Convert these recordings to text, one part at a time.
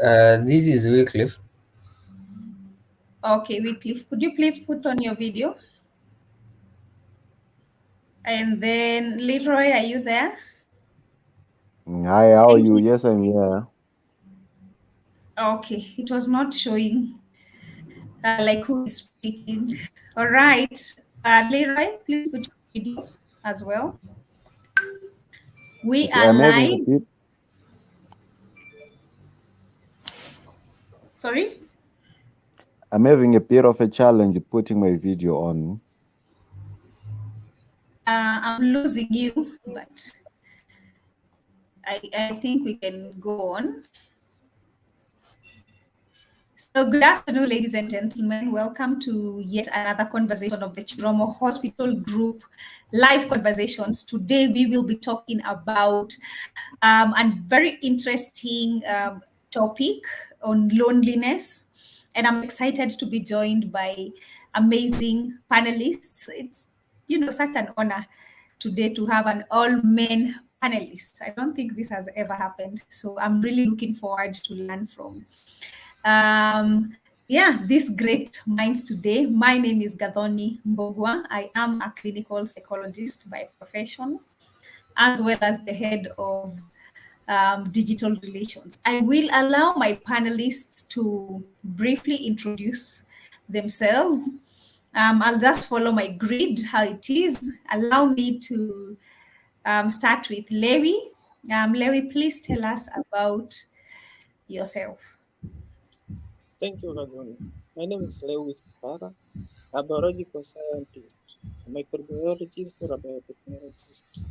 This is Wycliffe. Okay, Wycliffe, could you please put on your video? And then Leroy, are you there? Hi, how are Thank you? you. Yes, I'm here. Okay, it was not showing like who is speaking. All right, Leroy, please put your video as well. We Okay, are live. Sorry? I'm having a bit of a challenge putting my video on. I'm losing you, but I think we can go on. So good afternoon, ladies and gentlemen. Welcome to yet another conversation of the Chiromo Hospital Group live conversations. Today we will be talking about a very interesting topic on loneliness. And I'm excited to be joined by amazing panelists. It's, such an honor today to have an all-men panelist. I don't think this has ever happened. So I'm really looking forward to learn from these great minds today. My name is Gathoni Mbogwa. I am a clinical psychologist by profession, as well as the head of digital relations. I will allow my panelists to briefly introduce themselves. I'll just follow my grid, how it is. Allow me to start with Lewi. Lewi, please tell us about yourself. Thank you, Ragoni. My name is Lewis Kara, a biological scientist, a microbiologist or a biotechnologist.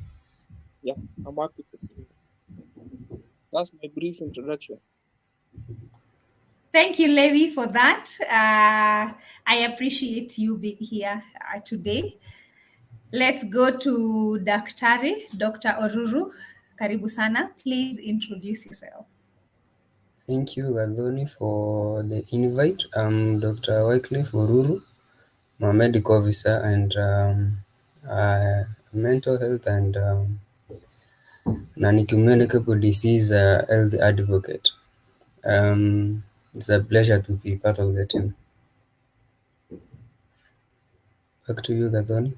Yeah, I'm happy to be here. That's my brief introduction. Thank you, Levi, for that. I appreciate you being here today. Let's go to Dr. Oruru. Karibu sana. Please introduce yourself. Thank you, Gadoni, for the invite. I'm Dr. Wycliffe Oruru. I'm a medical officer and mental health and non-communicable disease health advocate. It's a pleasure to be part of the team. Back to you, Gadoni.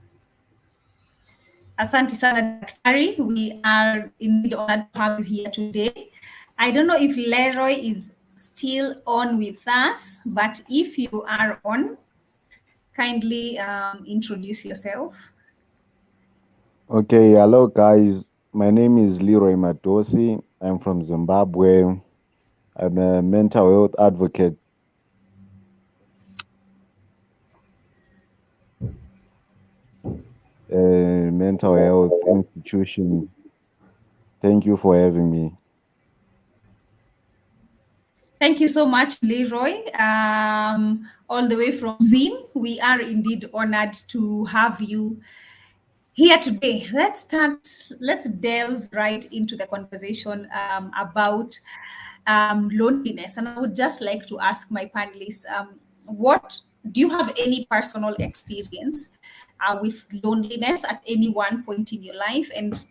Asante sana, Daktari. We are indeed honored to have you here today. I don't know if Leroy is still on with us, but if you are on, kindly introduce yourself. Okay, hello guys. My name is Leroy Matosi. I'm from Zimbabwe. I'm a mental health advocate. A mental health institution. Thank you for having me. Thank you so much, Leroy. All the way from Zim, we are indeed honored to have you here today. Let's delve right into the conversation about loneliness. And I would just like to ask my panelists, what do you have any personal experience with loneliness at any one point in your life? And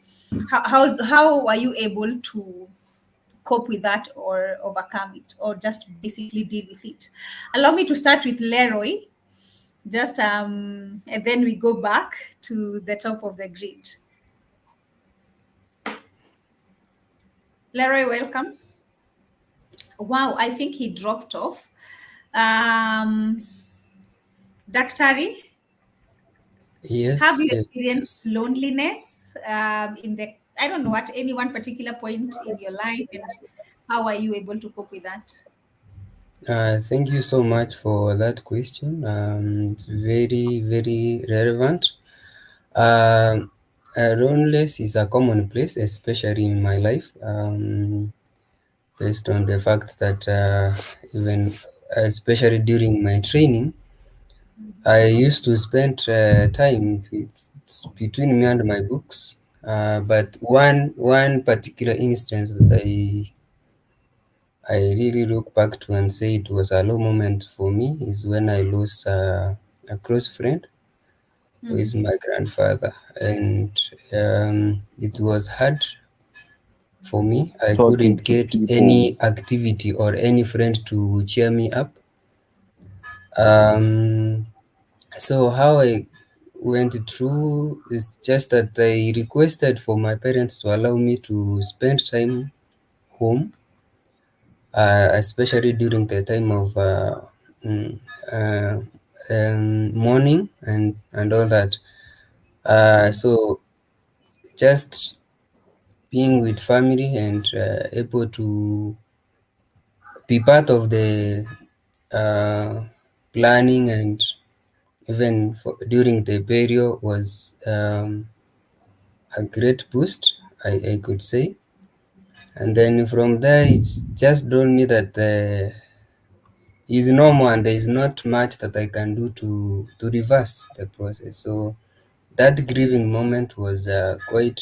how are you able to cope with that or overcome it or just basically deal with it? Allow me to start with Leroy, just and then we go back to the top of the grid. Leroy, welcome. Wow, I think he dropped off. Daktari, Yes. have you experienced loneliness in the, I don't know, at any one particular point in your life, and how are you able to cope with that? Thank you so much for that question. It's very, very relevant. Loneliness is a commonplace, especially in my life, based on the fact that even especially during my training, I used to spend time between me and my books. But one particular instance that I really look back to and say it was a low moment for me is when I lost a close friend who is my grandfather, and it was hard for me. I Talking couldn't to get people. any activity or any friend to cheer me up. Um, so how I went through is just that I requested for my parents to allow me to spend time home, especially during the time of mm, uh, morning and all that. So just being with family and able to be part of the planning and even during the period was a great boost, I could say. And then from there, it's just told me that is normal and there is not much that I can do to reverse the process. So that grieving moment was quite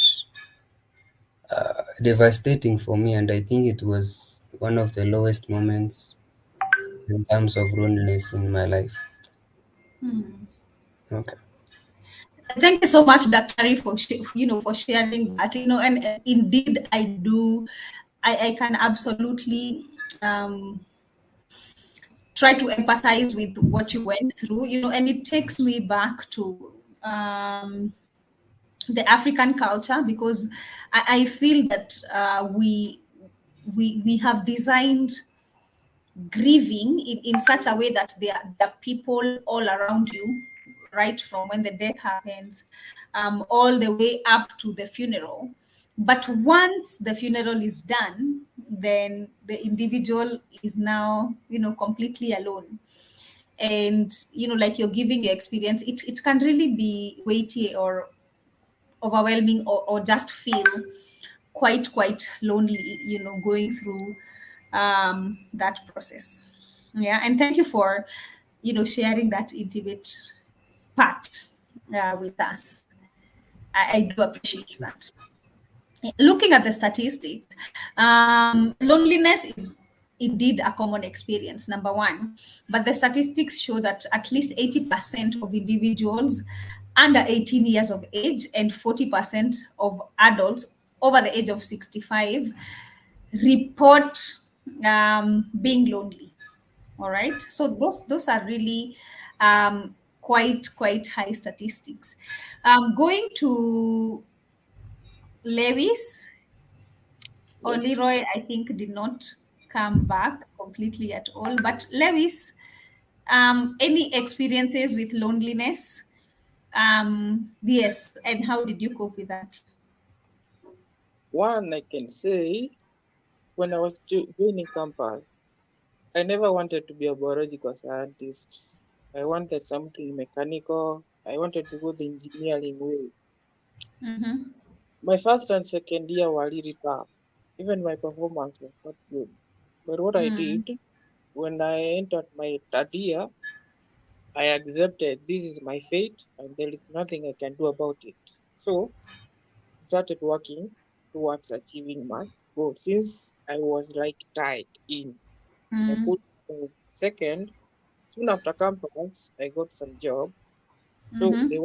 devastating for me, and I think it was one of the lowest moments in terms of loneliness in my life. Okay. Thank you so much, Dr. for for sharing that. And indeed, I can absolutely try to empathize with what you went through. And it takes me back to the African culture, because I feel that we have designed grieving in such a way that there are people all around you, right from when the death happens, all the way up to the funeral. But once the funeral is done, then the individual is now, completely alone. And, like you're giving your experience, it can really be weighty or overwhelming, or just feel quite lonely, going through that process. Yeah, and thank you for sharing that intimate part with us. I do appreciate that. Looking at the statistics, loneliness is indeed a common experience, number one. But the statistics show that at least 80% of individuals under 18 years of age and 40% of adults over the age of 65 report being lonely. All right. So those are really quite high statistics. Going to Lewis. Or Yes. Leroy, I think, did not come back completely at all. But Lewis, any experiences with loneliness? Yes, and how did you cope with that? One, I can say, when I was joining campus, I never wanted to be a biological scientist. I wanted something mechanical. I wanted to go the engineering way. Mm-hmm. My first and second year were really tough. Even my performance was not good. But what I Mm. did, when I entered my third year, I accepted this is my fate and there is nothing I can do about it. So started working towards achieving my goal. Since I was like tied in, I Mm. put second. Soon after campus, I got some job. So Mm-hmm. the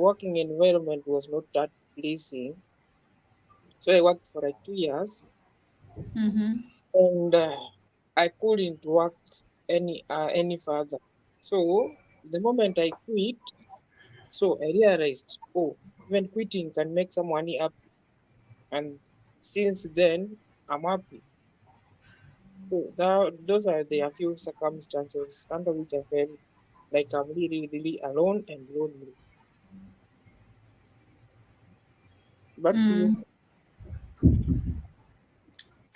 working environment was not that pleasing. So I worked for like 2 years, Mm-hmm. and I couldn't work any further. So the moment I quit, so I realized, oh, even quitting can make some money up, and since then I'm happy. So those are the a few circumstances under which I felt like I'm really alone and lonely. Back to you. Mm.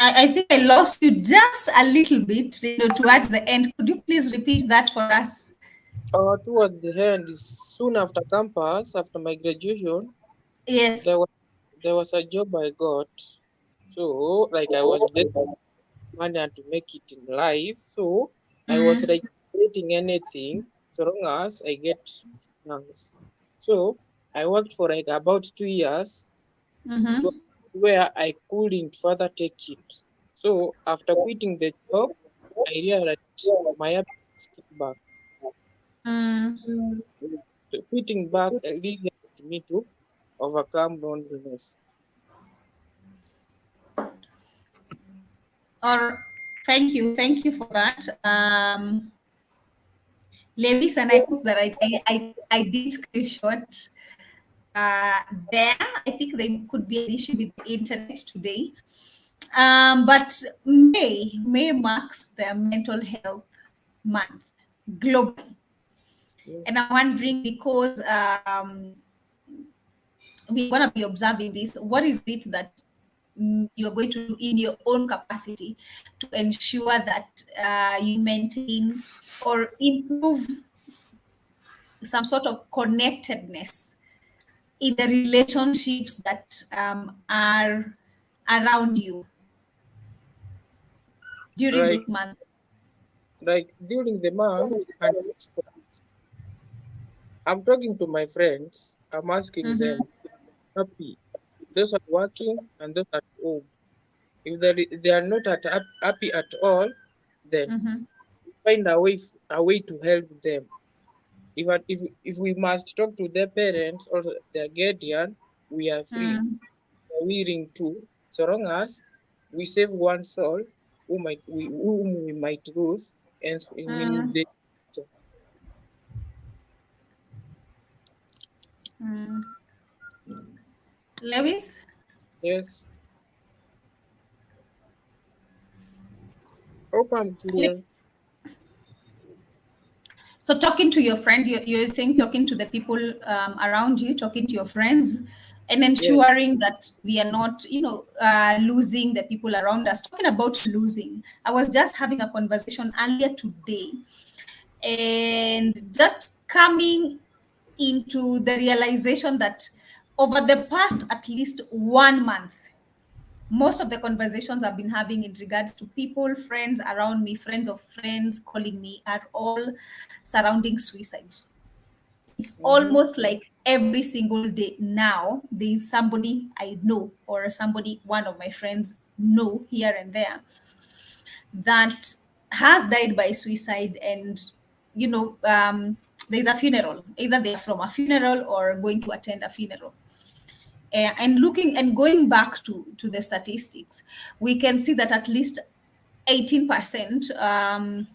I think I lost you just a little bit, towards the end. Could you please repeat that for us? Towards the end, soon after campus, after my graduation, Yes. there was there was a job I got. So like I was late money and to make it in life. So I was Mm. like getting anything so long as I get finance. So I worked for like about 2 years to Mm-hmm. where I couldn't further take it. So after quitting the job, I realized my happiness came back. Mm. So quitting back really helped me to overcome loneliness. Or thank you for that, Lewis, and I hope that I did cut you short. There, I think there could be an issue with the internet today. But May marks the mental health month globally, Yeah. and I'm wondering, because we're going to be observing this, what is it that you're going to do in your own capacity to ensure that you maintain or improve some sort of connectedness in the relationships that are around you during Like this month? during the month, and I'm talking to my friends. I'm asking Mm-hmm. them happy. Those are working and those at home. If they are not happy at all, then Mm-hmm. find a way to help them. If we must talk to their parents or their guardian, we are free. Mm, We are willing to, so long as we save one soul whom we might lose, and in mm, the mm. Lewis? yes, hope I'm clear. So talking to your friend, you're saying talking to the people around you, talking to your friends, and Yes, ensuring that we are not, losing the people around us. Talking about losing, I was just having a conversation earlier today, and just coming into the realization that over the past at least 1 month, most of the conversations I've been having in regards to people, friends around me, friends of friends calling me, are all surrounding suicide. It's mm-hmm. almost like every single day now, there's somebody I know or somebody, one of my friends know here and there, that has died by suicide. And, there's a funeral. Either they're from a funeral or going to attend a funeral. And looking and going back to the statistics, we can see that at least 18%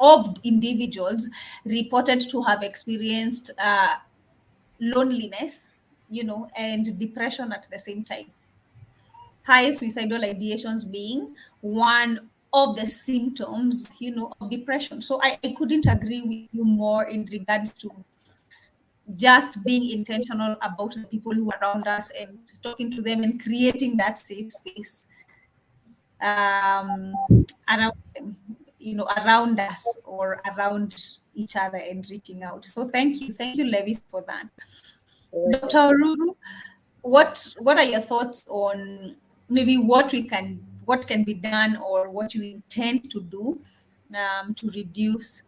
of individuals reported to have experienced loneliness, and depression at the same time. High suicidal ideations being one of the symptoms, of depression. So I couldn't agree with you more in regards to just being intentional about the people who are around us and talking to them and creating that safe space um, around them, around us or around each other, and reaching out. So thank you, Levis, for that. Dr. Welcome. Oruru, what are your thoughts on maybe what can be done, or what you intend to do to reduce,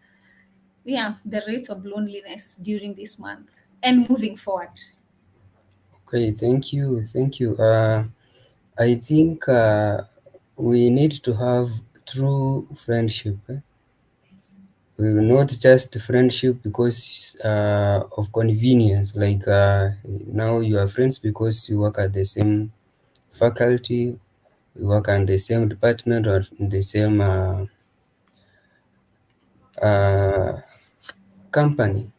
the rates of loneliness during this month and moving forward? Okay, thank you. I think we need to have true friendship. We will not just friendship because of convenience. Like now you are friends because you work at the same faculty, you work in the same department or in the same uh, company.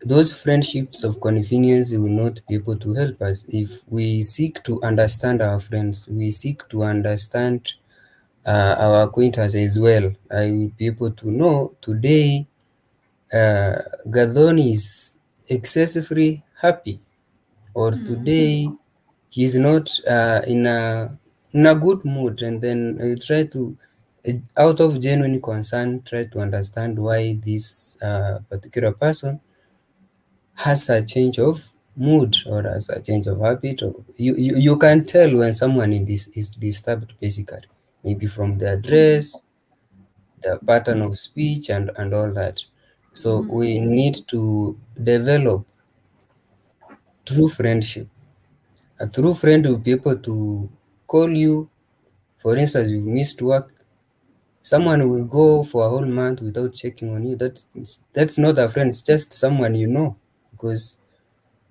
Those friendships of convenience will not be able to help us. If we seek to understand our friends, we seek to understand our acquaintances as well. I will be able to know today Gadon is excessively happy, or today he's not in a good mood, and then I try to, out of genuine concern, try to understand why this particular person has a change of mood or has a change of habit. Or you can tell when someone is disturbed, basically, maybe from their dress, the pattern of speech, and all that. So we need to develop true friendship. A true friend will be able to call you. For instance, you missed work, someone will go for a whole month without checking on you. That's not a friend, it's just someone you know because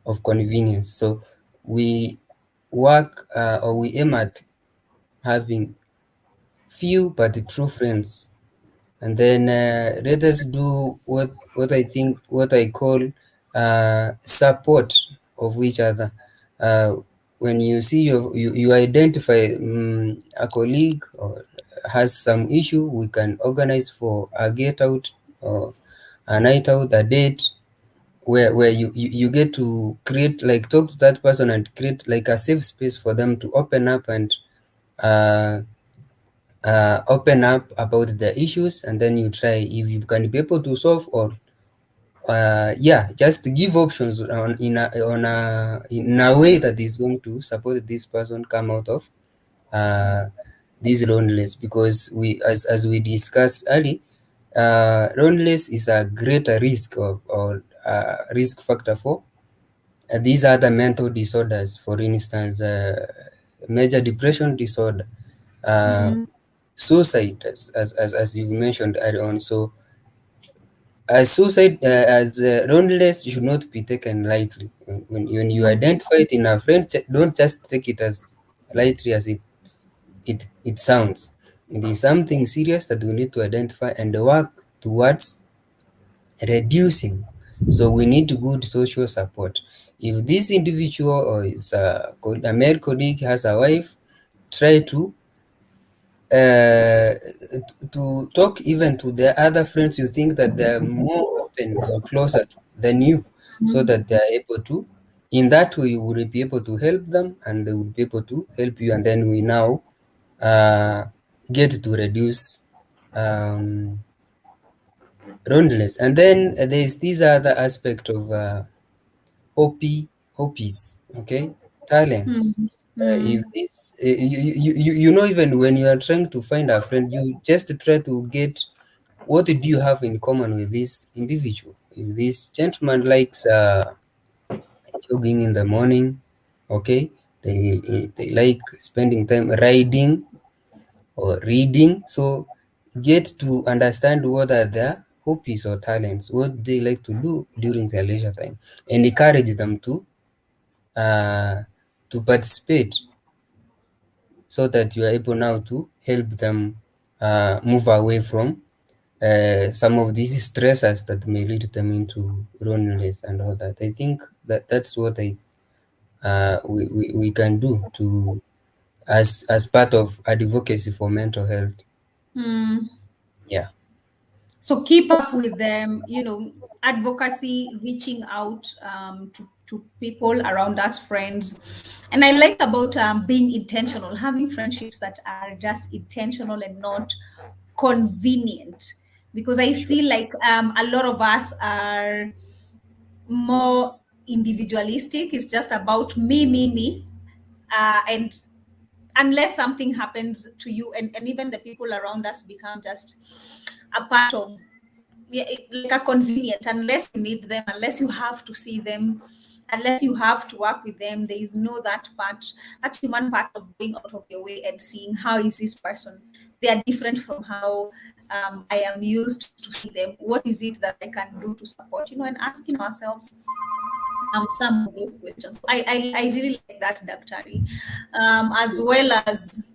of convenience. So we work or we aim at having few but true friends. And then let us do what I call support of each other. Uh, when you see you identify a colleague or has some issue, we can organize for a get out or a night out, a date, where you get to create, like, talk to that person and create like a safe space for them to open up and uh, open up about the issues, and then you try if you can be able to solve, or yeah, just give options in a way that is going to support this person come out of uh, this loneliness. Because we, as we discussed early, loneliness is a greater risk or risk factor for these other mental disorders. For instance, major depression disorder, uh, suicide, as you've mentioned earlier on. So suicide, as loneliness should not be taken lightly. When you identify it in a friend, don't just take it as lightly as it sounds. It is something serious that we need to identify and work towards reducing. So we need good social support. If this individual or is a male colleague has a wife, try uh, to talk even to the other friends you think that they're more open or closer than you, so that they're able to, in that way you will be able to help them and they will be able to help you, and then we now uh, get to reduce um, loneliness. And then there's this other aspect of hobbies, okay, talents. If this you know, even when you are trying to find a friend, you just try to get what do you have in common with this individual. If this gentleman likes jogging in the morning, okay, they like spending time riding or reading. So get to understand what are their hobbies or talents, what they like to do during their leisure time, and encourage them uh, to participate, so that you are able now to help them move away from some of these stressors that may lead them into loneliness and all that. I think that's what we can do to as part of advocacy for mental health. Yeah. So keep up with them, advocacy, reaching out to people around us, friends. And I like about being intentional, having friendships that are just intentional and not convenient. Because I feel like a lot of us are more individualistic. It's just about me. And unless something happens to you, and even the people around us become just a part of, yeah, like a convenient, unless you need them, unless you have to see them, unless you have to work with them, there is no that part, that human part of going out of your way and seeing how is this person. They are different from how I am used to see them. What is it that I can do to support, and asking ourselves some of those questions. I really like that, Daktari. As well as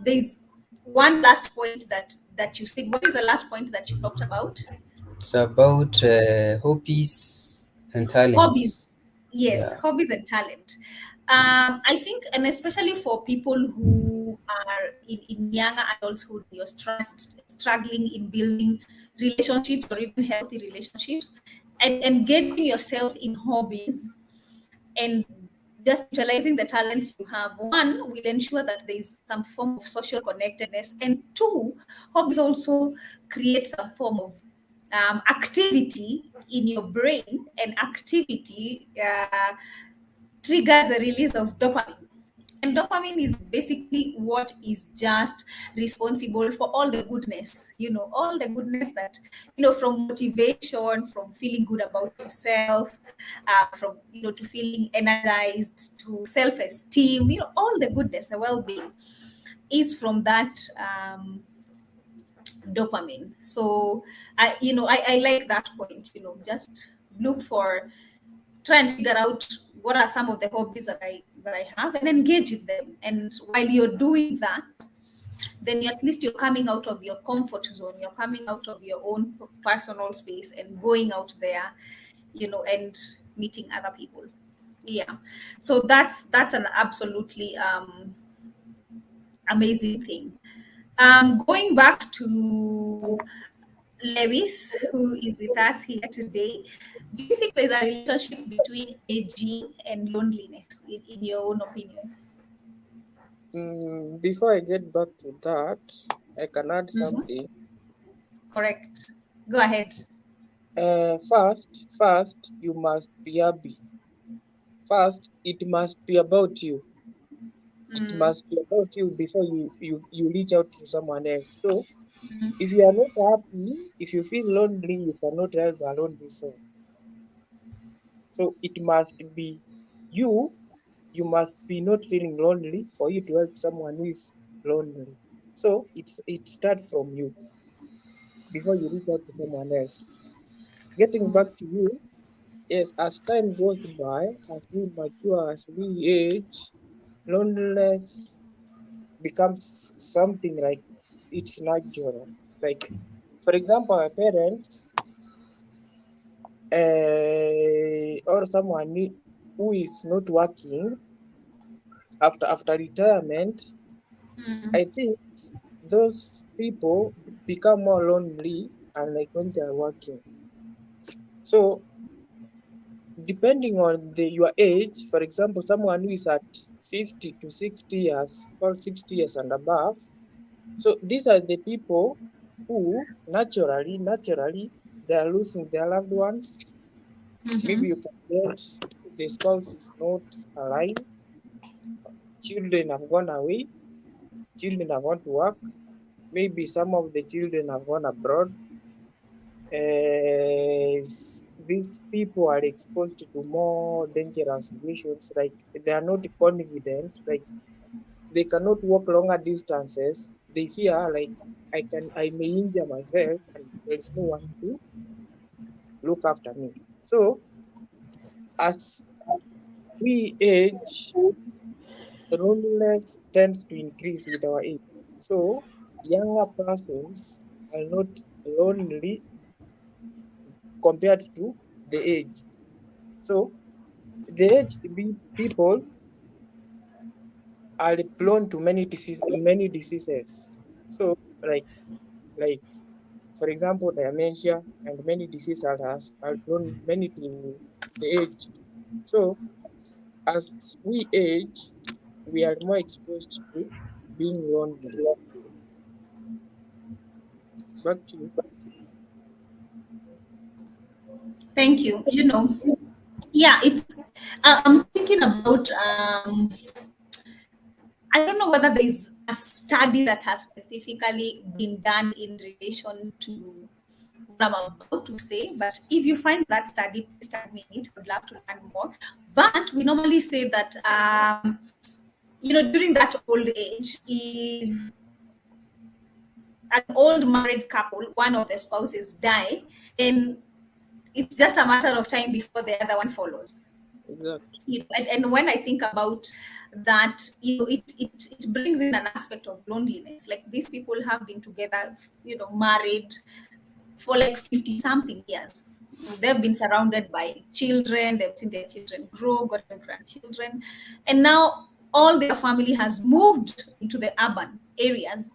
there's one last point that you said. What is the last point that you talked about? It's about hobbies and Hobbies. talents. Yes, Yeah. hobbies and talent. I think, and especially for people who are in younger adulthood, you're struggling in building relationships or even healthy relationships, and getting yourself in hobbies and just utilizing the talents you have. One will ensure that there is some form of social connectedness, and two, hobbies also create some form of activity in your brain, and activity triggers the release of dopamine. And dopamine is basically what is just responsible for all the goodness, all the goodness that, from motivation, from feeling good about yourself, from, to feeling energized, to self esteem, all the goodness, the well being is from that dopamine. So, I like that point, just look for, try and figure out what are some of the hobbies that I have and engage with them. And while you're doing that, then at least you're coming out of your comfort zone, you're coming out of your own personal space and going out there, and meeting other people. Yeah. So that's an absolutely amazing thing. Going back to Lewis, who is with us here today, do you think there's a relationship between aging and loneliness, in your own opinion? Before I get back to that, I can add something. Correct. Go ahead. First, you must be happy. First, it must be about you. It must be about you before you reach out to someone else. So, if you are not happy, if you feel lonely, you cannot help a lonely soul. So, it must be you. You must be not feeling lonely for you to help someone who is lonely. So, it starts from you before you reach out to someone else. Getting back to you, yes, as time goes by, as we mature, as we age, loneliness becomes something like it's natural. Like, for example, our parents or someone who is not working after retirement, I think those people become more lonely and like when they are working. So depending on your age, for example, someone who is at 50 to 60 years or 60 years and above. So these are the people who naturally, they are losing their loved ones. Maybe you can get the spouse is not alive, children have gone away, children have gone to work, maybe some of the children have gone abroad. These people are exposed to more dangerous situations, like they are not confident, like they cannot walk longer distances. They fear like I may injure myself and there's no one to look after me. So as we age, loneliness tends to increase with our age. So younger persons are not lonely compared to the age. So the aged people are prone to many diseases. So like for example, dementia and many diseases are prone many to the age. So as we age, we are more exposed to being lonely. Back to you. Thank you. Yeah, I'm thinking about, I don't know whether there's a study that has specifically been done in relation to what I'm about to say, but if you find that study, please tell me it. I'd love to learn more. But we normally say that, during that old age, if an old married couple, one of the spouses die, and it's just a matter of time before the other one follows. Exactly. And when I think about that, it brings in an aspect of loneliness. Like these people have been together, married for like 50 something years. They've been surrounded by children, they've seen their children grow, gotten grandchildren, and now all their family has moved into the urban areas.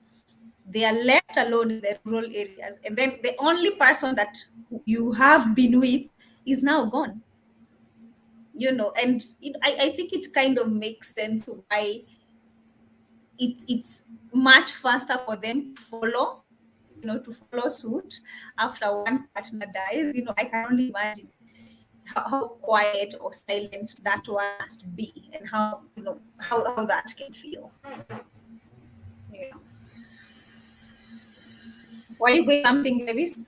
They are left alone in the rural areas, and then the only person that you have been with is now gone. And I think it kind of makes sense why it's much faster for them to follow suit after one partner dies. I can only imagine how quiet or silent that one must be, and how that can feel. Yeah. Why you going something, Lewis?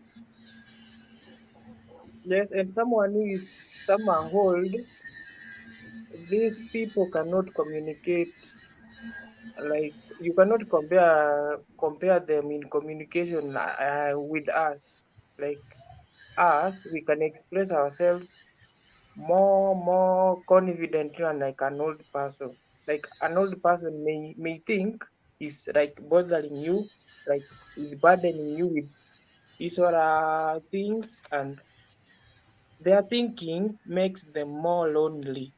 Yes, and someone who is someone old, these people cannot communicate. Like you cannot compare them in communication with us. Like us, we can express ourselves more confident than like an old person. Like an old person may think is like bothering you, like is burdening you with these other things, and their thinking makes them more lonely.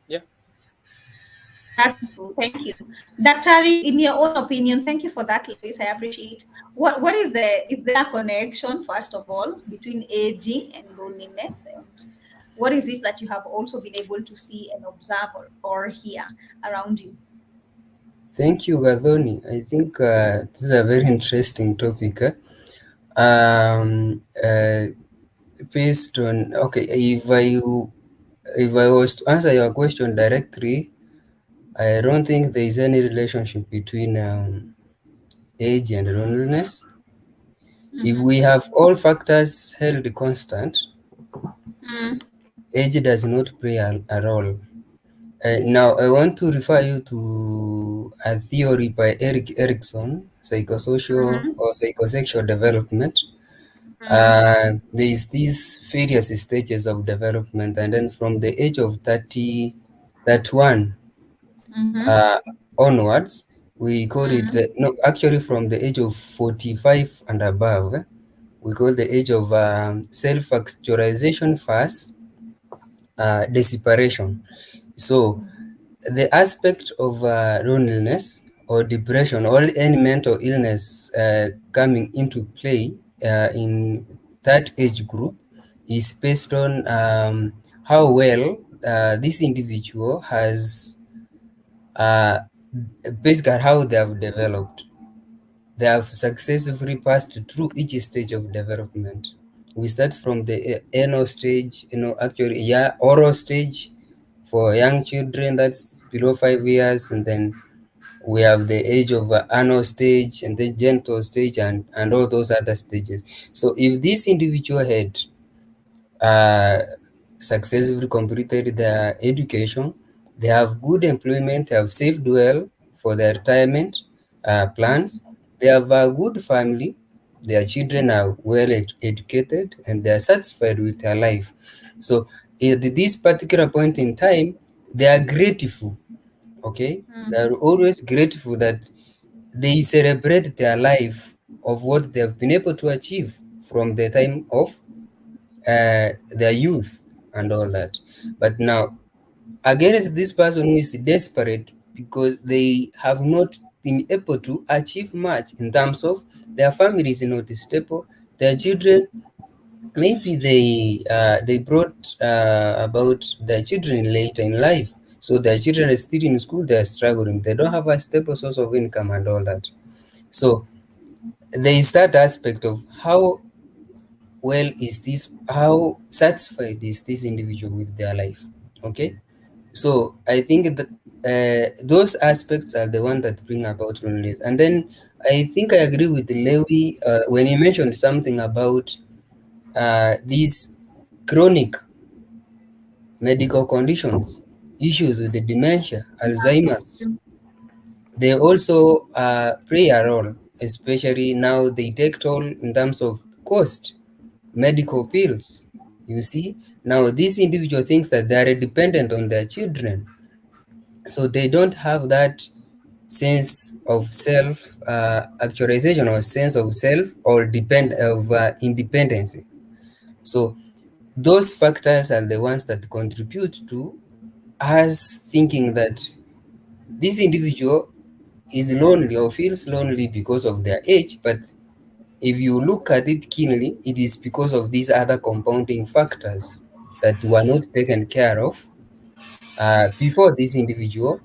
Yeah. That's true. Thank you. Daktari, in your own opinion, thank you for that, Lois. I appreciate. What is there a connection, first of all, between aging and loneliness? And what is this that you have also been able to see and observe or hear around you? Thank you, Gathoni. I think this is a very interesting topic. Um, uh, Based on, okay, if I was to answer your question directly, I don't think there is any relationship between age and loneliness. If we have all factors held constant, Mm, age does not play a role. Now, I want to refer you to a theory by Erik Erikson, psychosocial mhm, or psychosexual development. mm, There is these various stages of development, and then from the age of 30, that one mhm, uh, onwards, we call it, mm, no, actually from the age of 45 and above, we call the age of self-actualization phase, desperation. So the aspect of loneliness or depression or any mental illness coming into play in that age group is based on how well this individual has uh, basically how they have developed. They have successfully passed through each stage of development. We start from the anal stage, actually, yeah, oral stage for young children, that's below 5 years, and then we have the age of anal stage, and then gentle stage, and all those other stages. So if this individual had uh, successfully completed their education, they have good employment, they have saved well for their retirement plans, they have a good family, their children are well educated, and they are satisfied with their life. So at this particular point in time, they are grateful, okay? They mm, are always grateful that they celebrate their life of what they have been able to achieve from the time of their youth and all that. But now, against this person who is desperate because they have not been able to achieve much in terms of their family is not stable, their children, maybe they brought about their children later in life. So their children are still in school, they are struggling, they don't have a stable source of income and all that. So there is that aspect of how well is this, how satisfied is this individual with their life, okay? So I think that those aspects are the one that bring about loneliness. And then I think I agree with Lewy when he mentioned something about these chronic medical conditions, issues with the dementia, Alzheimer's. They also play a role, especially now they take toll in terms of cost, medical bills. You see, now this individual thinks that they are dependent on their children, so they don't have that sense of self actualization or sense of self or depend of independence. So those factors are the ones that contribute to us thinking that this individual is lonely or feels lonely because of their age, but if you look at it keenly, it is because of these other compounding factors that were not taken care of before this individual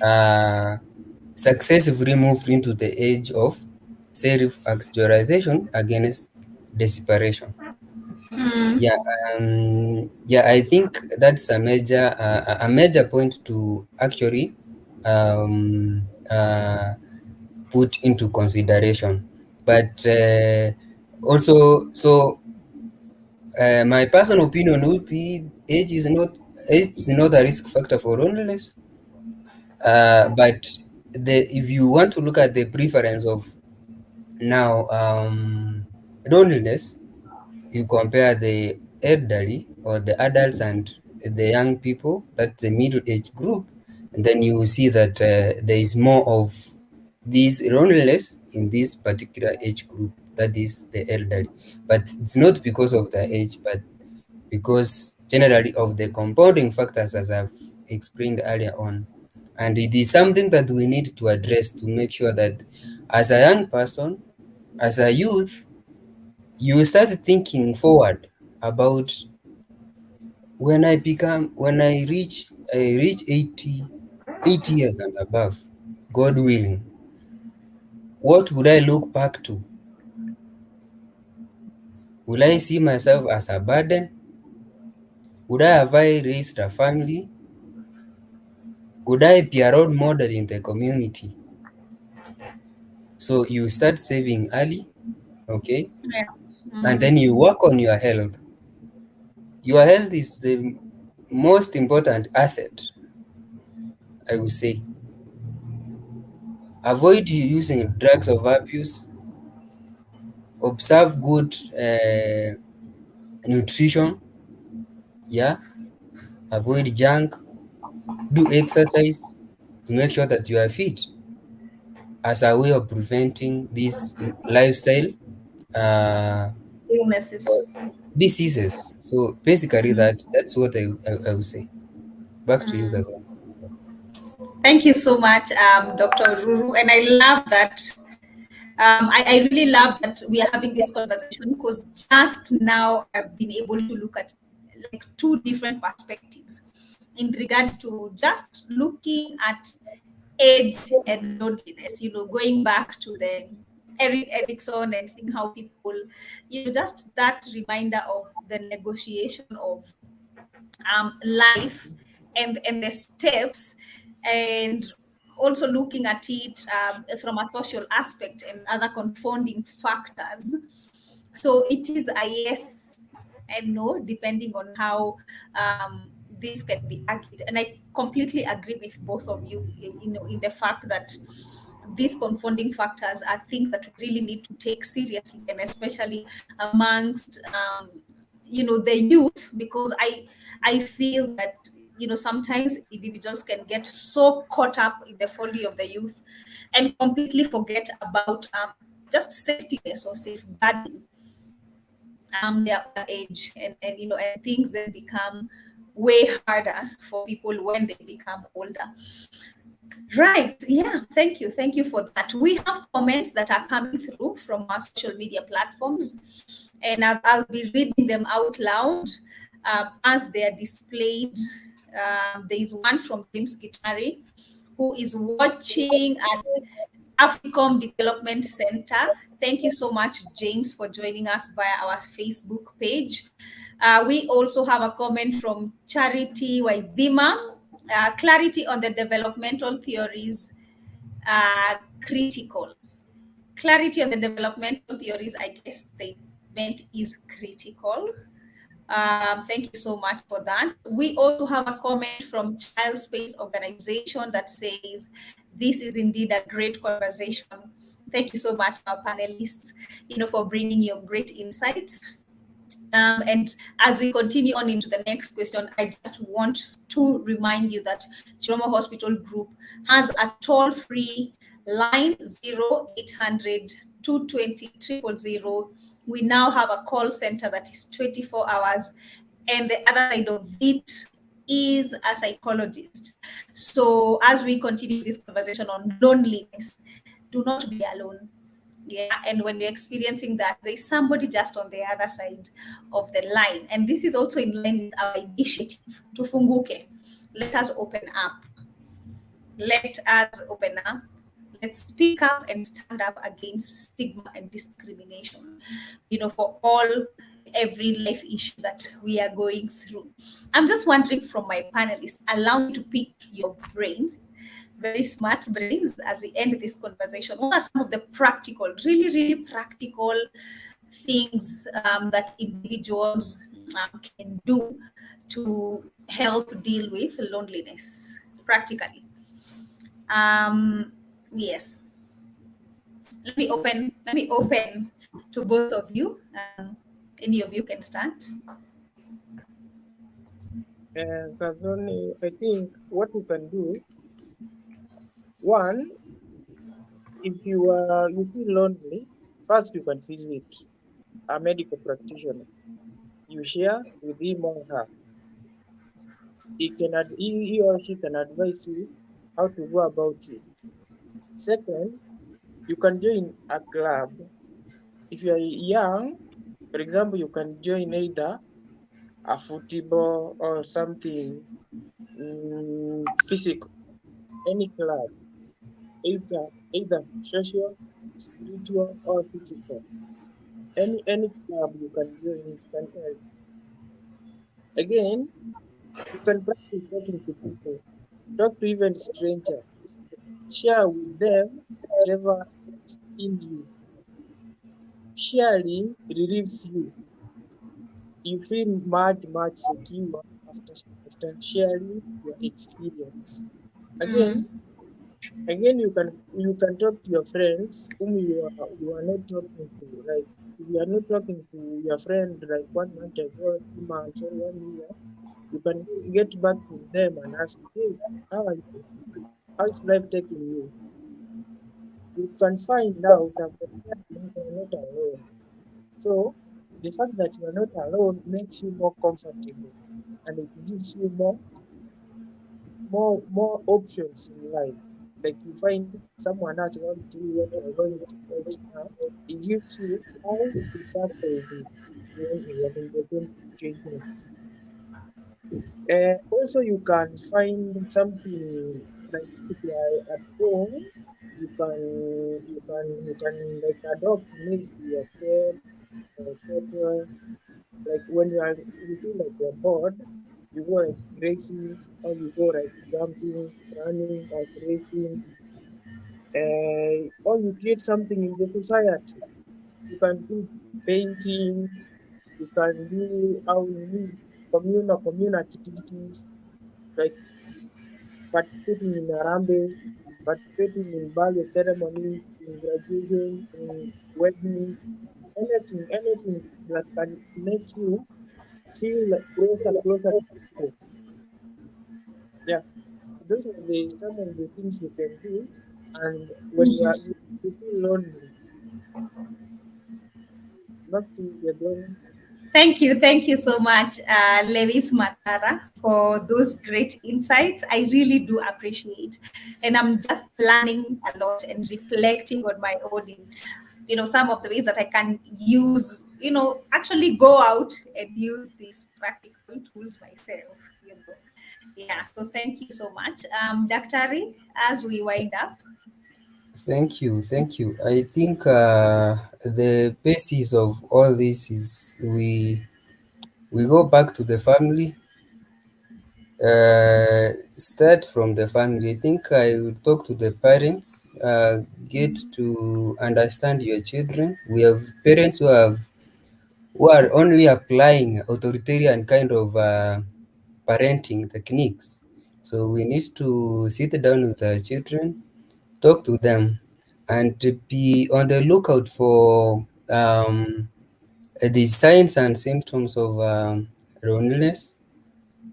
uh, successfully moved into the age of self-actualization against desperation. mm. Yeah, yeah, I think that's a major point to actually put into consideration. But also, so my personal opinion would be age is not a risk factor for loneliness. But if you want to look at the preference of now loneliness, you compare the elderly or the adults and the young people, that's the middle age group, and then you will see that there is more of this loneliness in this particular age group, that is the elderly. But it's not because of their age, but because generally of the compounding factors, as I've explained earlier on. And it is something that we need to address to make sure that as a young person, as a youth, you start thinking forward about when I reach 80 years and above, God willing, what would I look back to? Will I see myself as a burden? Would I have I raised a family? Would I be a role model in the community? So you start saving early, okay? Yeah. And then you work on your health. Your health is the most important asset, I would say. Avoid using drugs of abuse, observe good nutrition, yeah, avoid junk, do exercise to make sure that you are fit as a way of preventing this lifestyle uh, Illnesses. diseases. So basically, that's what I would say. Back to you, Gaza. Thank you so much, Dr. Ruru. And I love that. I really love that we are having this conversation, because just now I've been able to look at like two different perspectives in regards to just looking at age and loneliness, going back to the Eric Erickson and seeing how people, just that reminder of the negotiation of life and the steps, and also looking at it from a social aspect and other confounding factors. So it is a yes and no, depending on how this can be argued. And I completely agree with both of you, in the fact that these confounding factors are things that we really need to take seriously, and especially amongst the youth, because I feel that sometimes individuals can get so caught up in the folly of the youth and completely forget about just safetyness or safeguarding their age, and things then become way harder for people when they become older. Right. Yeah. Thank you for that. We have comments that are coming through from our social media platforms, and I'll be reading them out loud as they are displayed. There is one from James Gitari, who is watching at Africom Development Center. Thank you so much, James, for joining us via our Facebook page. We also have a comment from Charity Waidima. Clarity on the developmental theories critical. Clarity on the developmental theories, I guess they meant, is critical. Thank you so much for that. We also have a comment from Child Space Organization that says, this is indeed a great conversation. Thank you so much, our panelists, for bringing your great insights. And as we continue on into the next question, I just want to remind you that Chiromo Hospital Group has a toll-free line, 0800 220 000. We now have a call center that is 24 hours, and the other side of it is a psychologist. So as we continue this conversation on loneliness, do not be alone. Yeah, and when you're experiencing that, there's somebody just on the other side of the line. And this is also in line with our initiative, Tufunguke. Let us open up. Let us open up. Let's speak up and stand up against stigma and discrimination, for every life issue that we are going through. I'm just wondering from my panelists, allow me to pick your brains, very smart brains, as we end this conversation. What are some of the practical, really, really practical things that individuals can do to help deal with loneliness practically? Yes. Let me open to both of you. Any of you can start. Kazoni, I think what you can do, one, if you feel lonely, first you can visit a medical practitioner. You share with him or her. He or she can advise you how to go about it. Second, you can join a club. If you are young, for example, you can join either a football or something physical, any club, either social, spiritual, or physical. Any club you can join it can help. Again, you can practice talking to people. Talk to even strangers. Share with them whatever is in you. Sharing relieves you. You feel much secure after sharing your experience. Again, Mm. again, you can talk to your friends whom you are not talking to. Like if you are not talking to your friend like 1 month ago, 2 months, or 1 year, you can get back to them and ask, hey, how are you? How's life taking you? You can find out that you're not alone. So the fact that you're not alone makes you more comfortable and it gives you more options in life. Like you find someone else going through what you're going through right now, it gives you how to tackle it when you are in the same situation. Also, you can find something like if you are at home, you can like adopt maybe a pet or a turtle. Like when you feel like you're bored, you go like racing or you go like jumping, running, like racing, or you create something in the society. You can do painting, you can do how you need communal activities like participating in Harambee, participating in birthday ceremonies, in graduation, in weddings, anything that can make you feel like closer to people. Yeah, those are some of the things you can do. And when you feel lonely, back to the drawing. Thank you so much, Lewis Matara, for those great insights. I really do appreciate, and I'm just learning a lot and reflecting on my own, some of the ways that I can use, actually go out and use these practical tools myself. Yeah. So thank you so much, Daktari. As we wind up. Thank you, thank you. I think the basis of all this is we go back to the family. Start from the family. I think I would talk to the parents. Get to understand your children. We have parents who are only applying authoritarian kind of parenting techniques. So we need to sit down with our children, talk to them, and to be on the lookout for the signs and symptoms of loneliness,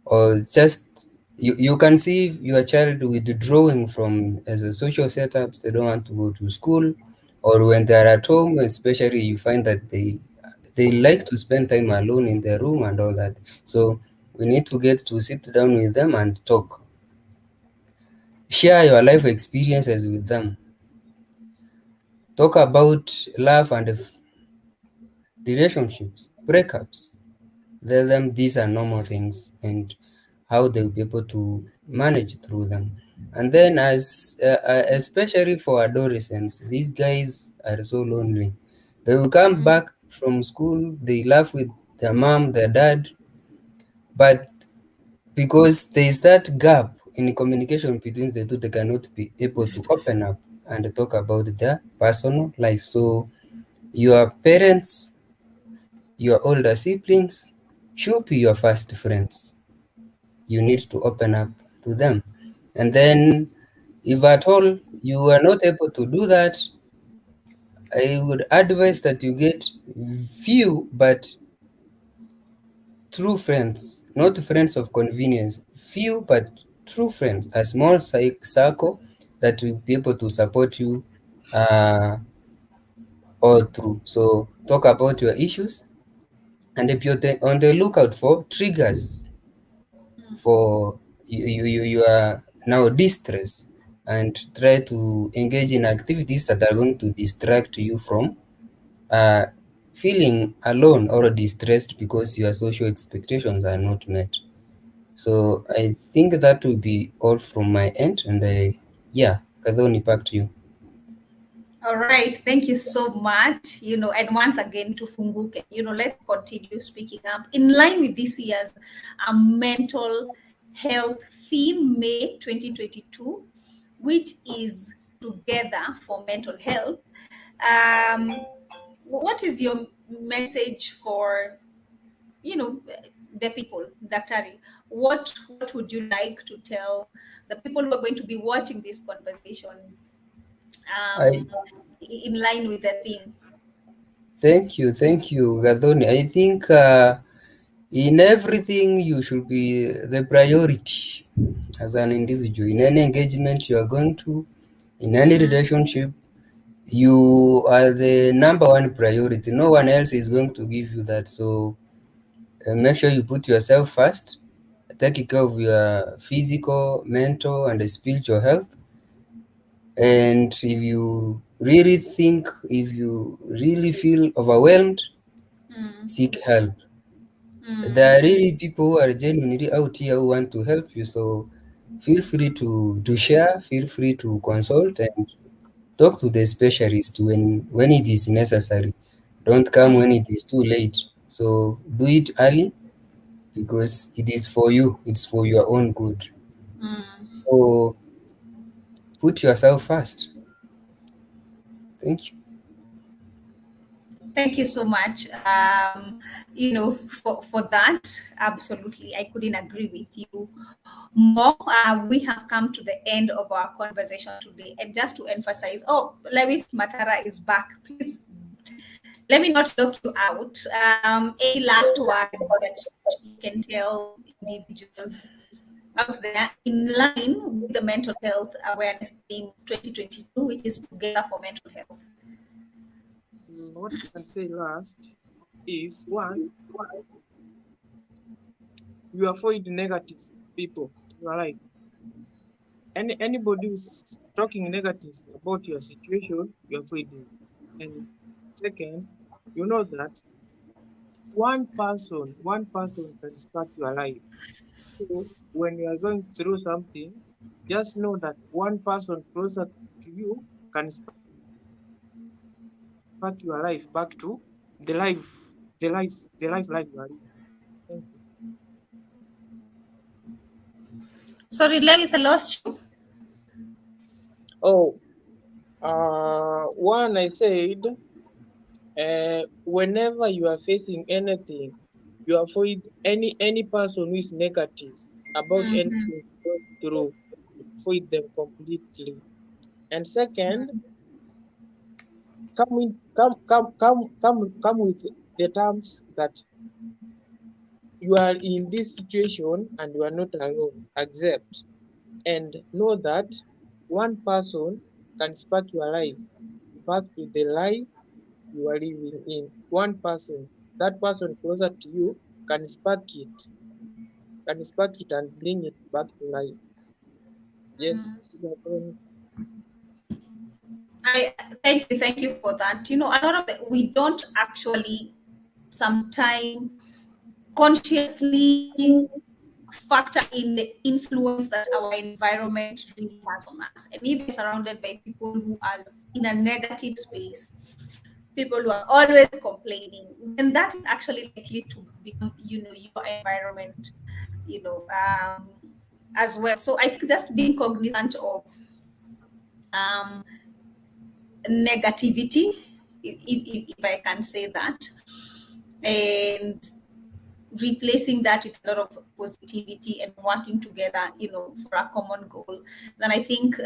or just you can see your child withdrawing from as a social setups. They don't want to go to school, or when they are at home, especially you find that they like to spend time alone in their room and all that. So we need to get to sit down with them and talk, share your life experiences with them, talk about love and relationships, breakups. Tell them these are normal things and how they'll be able to manage through them. And then, especially for adolescents, these guys are so lonely. They will come back from school, they laugh with their mom, their dad, but because there is that gap in communication between the two, they cannot be able to open up and talk about their personal life. So, your parents, your older siblings should be your first friends. You need to open up to them. And then, if at all you are not able to do that, I would advise that you get few but true friends, not friends of convenience. Few but true friends, a small circle that will be able to support you uh, all through. So talk about your issues, and if you're on the lookout for triggers for you are now distressed, and try to engage in activities that are going to distract you from uh, feeling alone or distressed because your social expectations are not met. So I think that will be all from my end, and yeah, Kadhoni, back to you. All right, thank you so much. And once again to Funguke, let's continue speaking up in line with this year's mental health theme, May 2022, which is Together for Mental Health. Um, what is your message for, the people, Daktari? What would you like to tell the people who are going to be watching this conversation? I In line with the theme. thank you, Kadhoni. I think in everything you should be the priority as an individual. In any engagement you are going to, in any relationship, you are the number one priority. No one else is going to give you that. So make sure you put yourself first, take care of your physical, mental, and spiritual health. And if you really feel overwhelmed, seek help. There are really people who are genuinely out here who want to help you. So feel free to share, feel free to consult, and talk to the specialist when it is necessary. Don't come when it is too late. So do it early because it is for you, it's for your own good. So put yourself first. Thank you. Thank you so much. For that, absolutely, I couldn't agree with you more. We have come to the end of our conversation today, and just to emphasize, Lewis Matara is back. Please let me not lock you out. Any last words that you can tell individuals out there in line with the mental health awareness theme 2022, which is Together for Mental Health? What I can say last is one, you avoid negative people in your life. Anybody who's talking negative about your situation, you avoid them. And second, you know that one person can start your life. So when you are going through something, just know that one person closer to you can spark your life back to the life, life you are living. Thank you. Sorry, Lewis, I lost you. Oh, one I said, whenever you are facing anything, you avoid any person who is negative about anything you go through. Avoid them completely. And second, come with the terms that you are in this situation and you are not alone. Accept and know that one person can spark your life back to the life you are living in. One person, that person closer to you can spark it and bring it back to life. Yes. I thank you for that. A lot of we don't actually sometimes consciously factor in the influence that our environment really has on us. And if you're surrounded by people who are in a negative space, people who are always complaining, then that is actually likely to become, your environment, as well. So I think just being cognizant of um, negativity, if I can say that, and replacing that with a lot of positivity and working together, for a common goal, then I think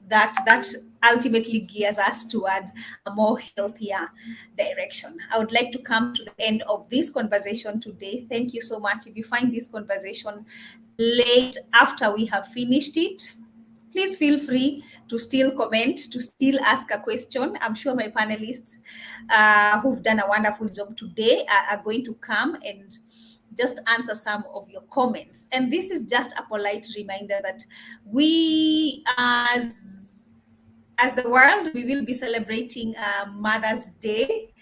that ultimately gears us towards a more healthier direction. I would like to come to the end of this conversation today. Thank you so much. If you find this conversation late after we have finished it, please feel free to still comment, to still ask a question. I'm sure my panelists who've done a wonderful job today are going to come and just answer some of your comments. And this is just a polite reminder that we, as the world, we will be celebrating Mother's Day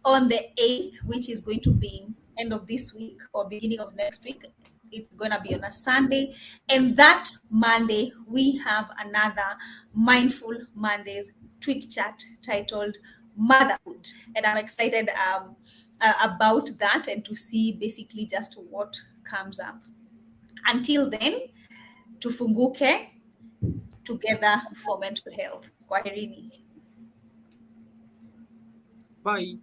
on the 8th, which is going to be end of this week or beginning of next week. It's going to be on a Sunday. And that Monday, we have another Mindful Mondays tweet chat titled Motherhood. And I'm excited about that and to see basically just what comes up. Until then, tufunguke together for mental health. Kwaherini. Bye.